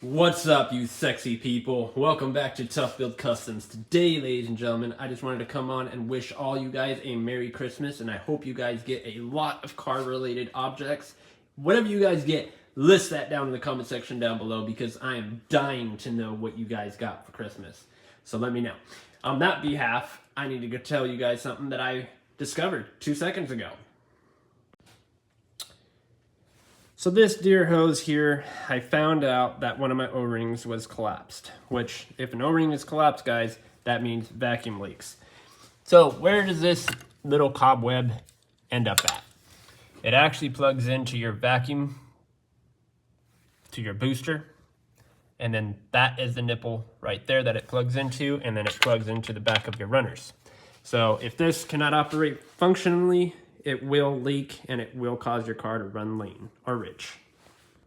What's up, you sexy people? Welcome back to Tough Build Customs. Today, ladies and gentlemen, I just wanted to come on and wish all you guys a Merry Christmas, and I hope you guys get a lot of car-related objects. Whatever you guys get, list that down in the comment section down below because I am dying to know what you guys got for Christmas. So let me know. On that behalf, I need to go tell you guys something that I discovered 2 seconds ago. So this deer hose here, I found out that one of my O-rings was collapsed, which if an O-ring is collapsed, guys, that means vacuum leaks. So where does this little cobweb end up at? It actually plugs into your vacuum, to your booster, and then that is the nipple right there that it plugs into, and then it plugs into the back of your runners. So if this cannot operate functionally, it will leak and it will cause your car to run lean or rich.